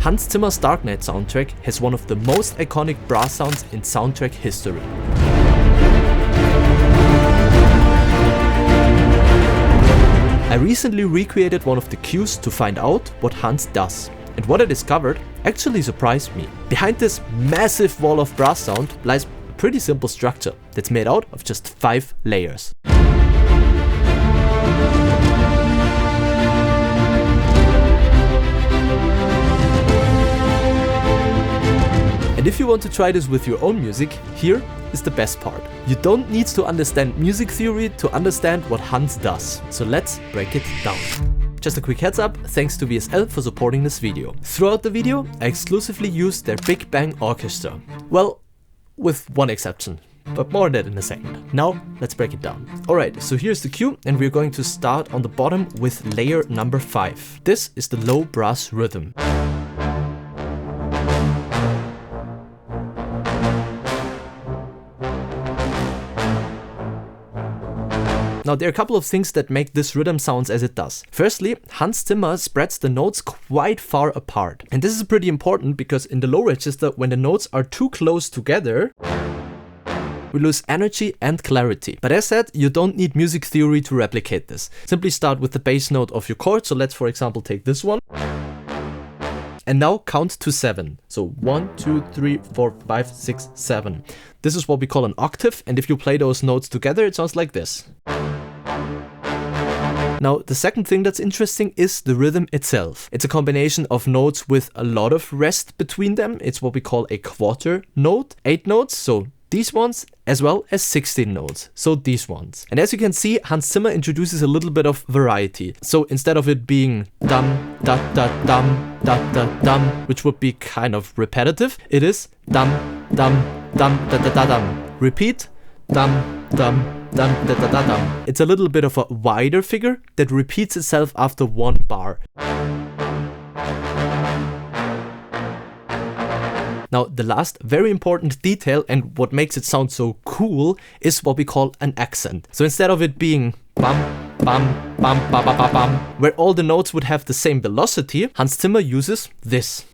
Hans Zimmer's Dark Knight soundtrack has one of the most iconic brass sounds in soundtrack history. I recently recreated one of the cues to find out what Hans does, and what I discovered actually surprised me. Behind this massive wall of brass sound lies a pretty simple structure that's made out of just 5 layers. And if you want to try this with your own music, here is the best part. You don't need to understand music theory to understand what Hans does. So let's break it down. Just a quick heads up, thanks to VSL for supporting this video. Throughout the video, I exclusively used their Big Bang Orchestra. Well, with one exception, but more on that in a second. Now, let's break it down. Alright, so here's the cue, and we're going to start on the bottom with layer number 5. This is the low brass rhythm. Now, there are a couple of things that make this rhythm sounds as it does. Firstly, Hans Zimmer spreads the notes quite far apart. And this is pretty important because in the low register, when the notes are too close together, we lose energy and clarity. But as said, you don't need music theory to replicate this. Simply start with the bass note of your chord. So let's, for example, take this one. And now count to 7. So 1, 2, 3, 4, 5, 6, 7. This is what we call an octave. And if you play those notes together, it sounds like this. Now, the second thing that's interesting is the rhythm itself. It's a combination of notes with a lot of rest between them. It's what we call a quarter note. 8 notes, so these ones, as well as 16 notes, so these ones. And as you can see, Hans Zimmer introduces a little bit of variety. So instead of it being dum, da, da, dum, da, da, dum, which would be kind of repetitive, it is dum, dum, dum, da, da, da, dum. Repeat, dum, dum, dum, da, da, da, dum. It's a little bit of a wider figure that repeats itself after one bar. Now, the last very important detail and what makes it sound so cool is what we call an accent. So instead of it being bum, bum, bum, ba, ba, ba, bum, where all the notes would have the same velocity, Hans Zimmer uses this.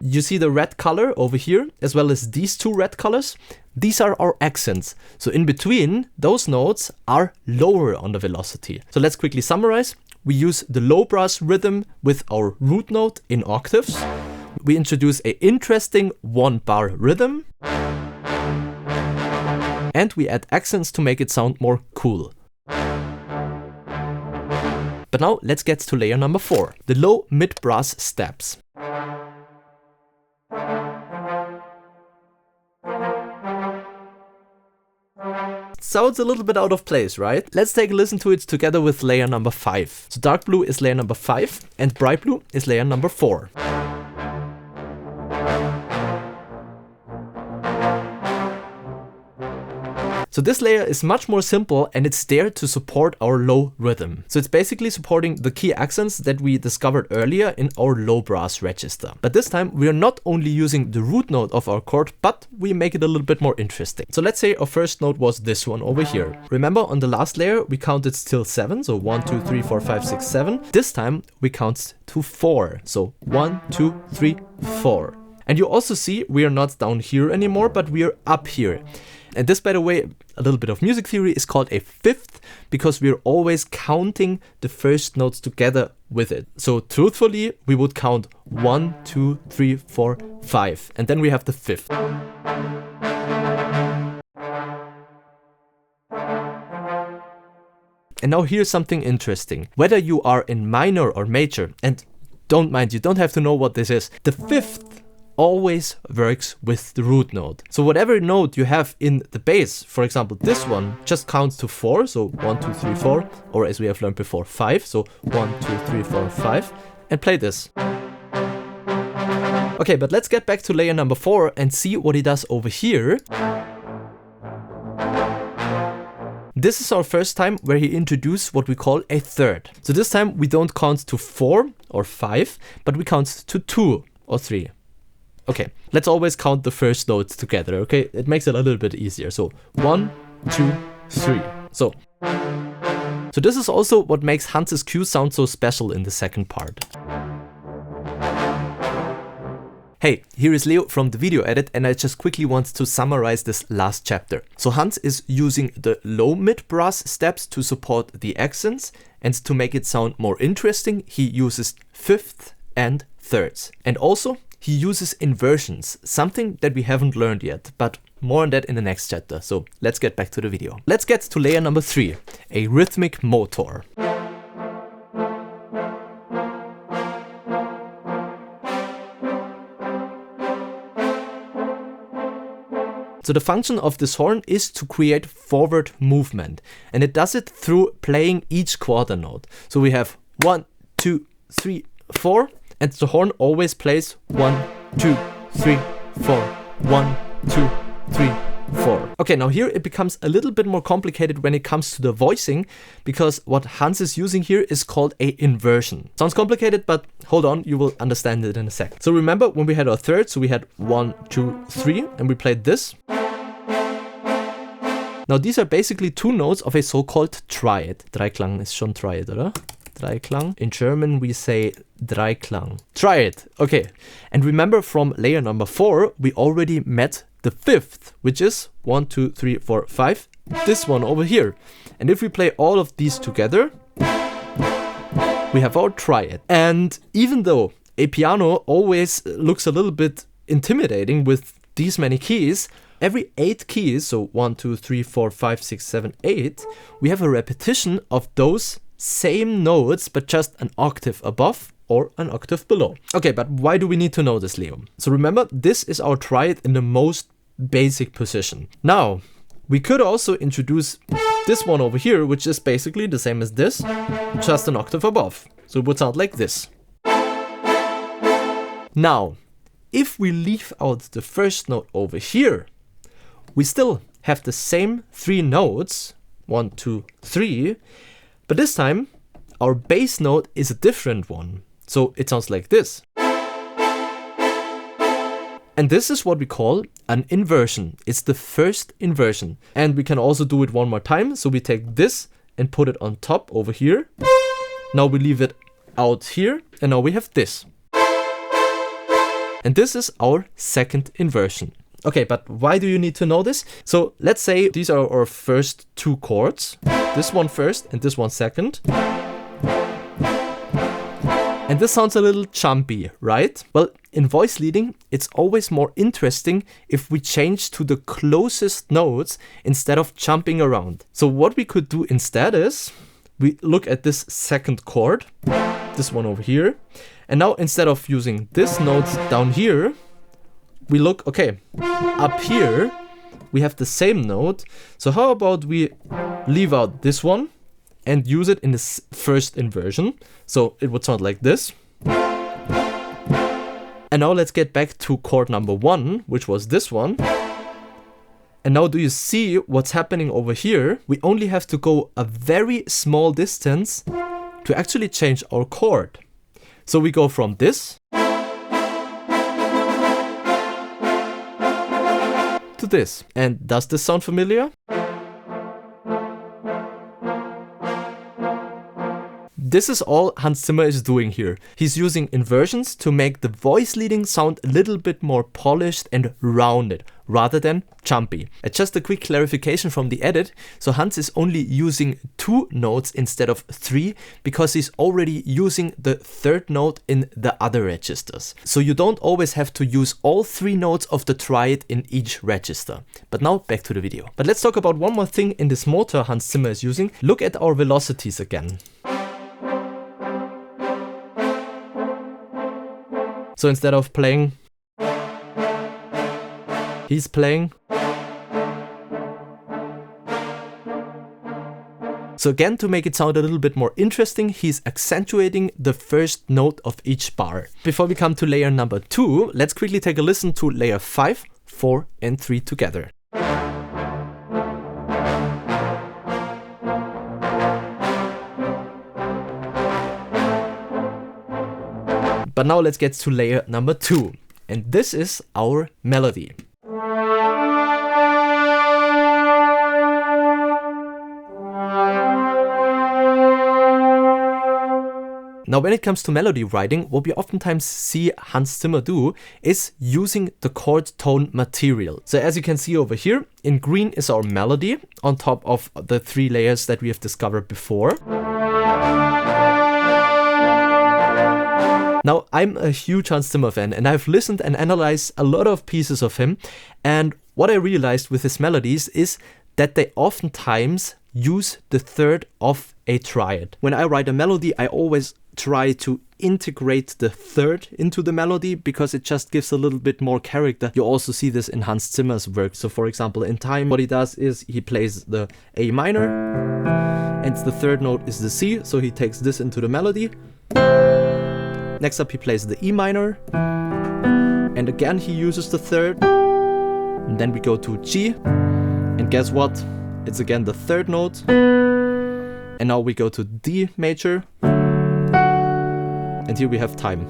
You see the red color over here, as well as these 2 red colors. These are our accents. So in between, those notes are lower on the velocity. So let's quickly summarize. We use the low brass rhythm with our root note in octaves. We introduce an interesting 1-bar rhythm. And we add accents to make it sound more cool. But now let's get to layer number 4, the low mid brass steps. Sounds a little bit out of place, right? Let's take a listen to it together with layer number 5. So dark blue is layer number 5 and bright blue is layer number 4. So this layer is much more simple and it's there to support our low rhythm. So it's basically supporting the key accents that we discovered earlier in our low brass register. But this time we are not only using the root note of our chord, but we make it a little bit more interesting. So let's say our first note was this one over here. Remember on the last layer we counted till 7, so 1, 2, 3, 4, 5, 6, 7. This time we count to 4, so 1, 2, 3, 4. And you also see we are not down here anymore, but we are up here. And this, by the way, a little bit of music theory, is called a fifth because we're always counting the first notes together with it. So truthfully, we would count 1, 2, 3, 4, 5, and then we have the fifth. And now here's something interesting. Whether you are in minor or major, and don't mind, you don't have to know what this is, the fifth always works with the root note. So whatever note you have in the bass, for example, this one just counts to 4, so 1, 2, 3, 4, or as we have learned before, 5, so 1, 2, 3, 4, 5, and play this. Okay, but let's get back to layer number 4 and see what he does over here. This is our first time where he introduced what we call a third. So this time we don't count to 4 or 5, but we count to 2 or 3. Okay, let's always count the first notes together, okay? It makes it a little bit easier. So 1, 2, 3. So So this is also what makes Hans's cue sound so special in the second part. Hey, here is Leo from the video edit, and I just quickly want to summarize this last chapter. So Hans is using the low mid brass steps to support the accents, and to make it sound more interesting, he uses fifths and thirds. And also, he uses inversions, something that we haven't learned yet, but more on that in the next chapter. So let's get back to the video. Let's get to layer number 3, a rhythmic motor. So the function of this horn is to create forward movement, and it does it through playing each quarter note. So we have 1, 2, 3, 4, and the horn always plays 1, 2, 3, 4, 1, 2, 3, 4. Okay, now here it becomes a little bit more complicated when it comes to the voicing, because what Hans is using here is called a inversion. Sounds complicated, but hold on, you will understand it in a sec. So remember when we had our third, so we had 1, 2, 3, and we played this. Now these are basically two notes of a so-called Triad. Dreiklang ist schon Triad, oder? Dreiklang. In German we say Dreiklang. Triad, okay. And remember from layer number 4, we already met the fifth, which is 1, 2, 3, 4, 5. This one over here. And if we play all of these together, we have our Triad. And even though a piano always looks a little bit intimidating with these many keys, every 8 keys, so 1, 2, 3, 4, 5, 6, 7, 8, we have a repetition of those same notes, but just an octave above or an octave below. Okay, but why do we need to know this, Leo? So remember, this is our Triad in the most basic position. Now, we could also introduce this one over here, which is basically the same as this, just an octave above. So it would sound like this. Now, if we leave out the first note over here, we still have the same 3 notes, 1, 2, 3, but this time our bass note is a different one. So it sounds like this. And this is what we call an inversion. It's the first inversion. And we can also do it one more time. So we take this and put it on top over here. Now we leave it out here, and now we have this. And this is our second inversion. Okay, but why do you need to know this? So let's say these are our first 2 chords. This one first and this one second. And this sounds a little jumpy, right? Well, in voice leading, it's always more interesting if we change to the closest notes instead of jumping around. So what we could do instead is, we look at this second chord, this one over here. And now instead of using this note down here, we look, okay, up here, we have the same note. So how about we leave out this one and use it in this first inversion. So it would sound like this. And now let's get back to chord number 1, which was this one. And now do you see what's happening over here? We only have to go a very small distance to actually change our chord. So we go from this to this. And does this sound familiar? This is all Hans Zimmer is doing here. He's using inversions to make the voice leading sound a little bit more polished and rounded, rather than jumpy. Just a quick clarification from the edit. So Hans is only using 2 notes instead of 3 because he's already using the third note in the other registers. So you don't always have to use all 3 notes of the triad in each register. But now back to the video. But let's talk about one more thing in this motor Hans Zimmer is using. Look at our velocities again. So instead of playing, he's playing. So again, to make it sound a little bit more interesting, he's accentuating the first note of each bar. Before we come to layer number 2, let's quickly take a listen to layer 5, 4 and 3 together. But now let's get to layer number 2, and this is our melody. Now, when it comes to melody writing, what we oftentimes see Hans Zimmer do is using the chord tone material. So as you can see over here, in green is our melody on top of the 3 layers that we have discovered before. Now, I'm a huge Hans Zimmer fan, and I've listened and analyzed a lot of pieces of him, and what I realized with his melodies is that they oftentimes use the third of a triad. When I write a melody, I always try to integrate the third into the melody because it just gives a little bit more character. You also see this in Hans Zimmer's work. So for example, in Time, what he does is he plays the A minor and the third note is the C, so he takes this into the melody. Next up he plays the E minor and again he uses the third, and then we go to G, and guess what? It's again the third note, and now we go to D major, and here we have Time.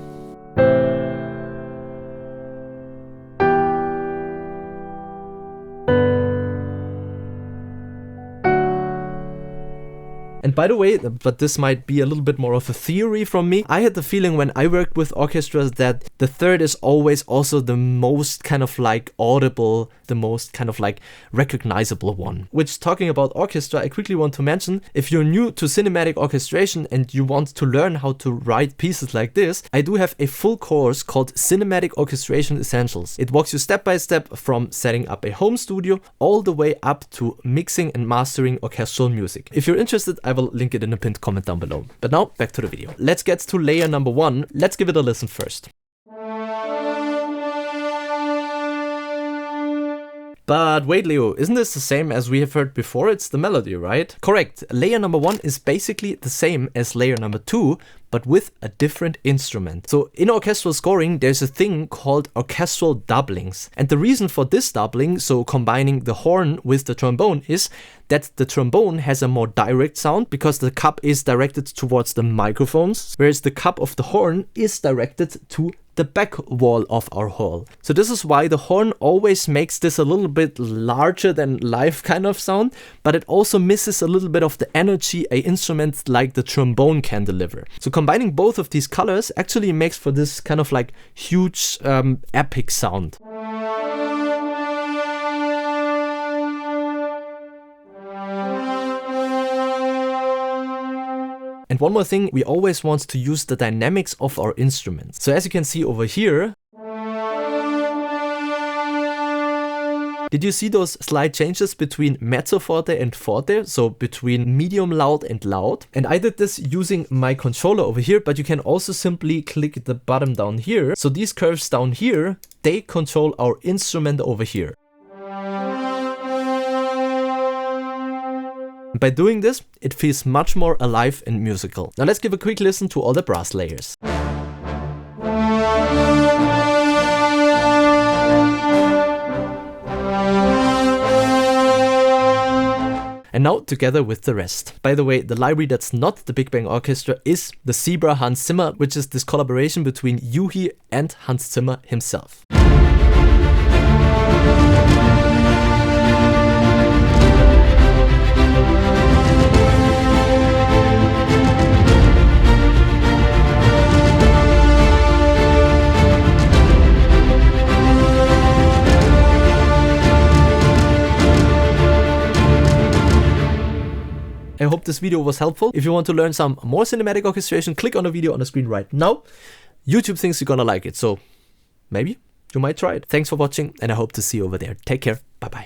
And by the way, but this might be a little bit more of a theory from me, I had the feeling when I worked with orchestras that the third is always also the most kind of like audible, the most kind of like recognizable one. Which, talking about orchestra, I quickly want to mention, if you're new to cinematic orchestration and you want to learn how to write pieces like this, I do have a full course called Cinematic Orchestration Essentials. It walks you step by step from setting up a home studio all the way up to mixing and mastering orchestral music. If you're interested, I will link it in a pinned comment down below. But now, back to the video. Let's get to layer number 1. Let's give it a listen first. But wait, Leo, isn't this the same as we have heard before? It's the melody, right? Correct. Layer number 1 is basically the same as layer number 2, but with a different instrument. So in orchestral scoring, there's a thing called orchestral doublings. And the reason for this doubling, so combining the horn with the trombone, is that the trombone has a more direct sound because the cup is directed towards the microphones, whereas the cup of the horn is directed to the back wall of our hall. So this is why the horn always makes this a little bit larger than life kind of sound, but it also misses a little bit of the energy an instrument like the trombone can deliver. So combining both of these colors actually makes for this kind of like huge epic sound. And one more thing, we always want to use the dynamics of our instruments. So as you can see over here, did you see those slight changes between mezzo forte and forte? So between medium loud and loud. And I did this using my controller over here, but you can also simply click the bottom down here. So these curves down here, they control our instrument over here. By doing this, it feels much more alive and musical. Now let's give a quick listen to all the brass layers. And now together with the rest. By the way, the library that's not the Big Bang Orchestra is the Zebra Hans Zimmer, which is this collaboration between Yuhi and Hans Zimmer himself. I hope this video was helpful. If you want to learn some more cinematic orchestration, click on the video on the screen right now. YouTube thinks you're gonna like it, so maybe you might try it. Thanks for watching, and I hope to see you over there. Take care. Bye-bye.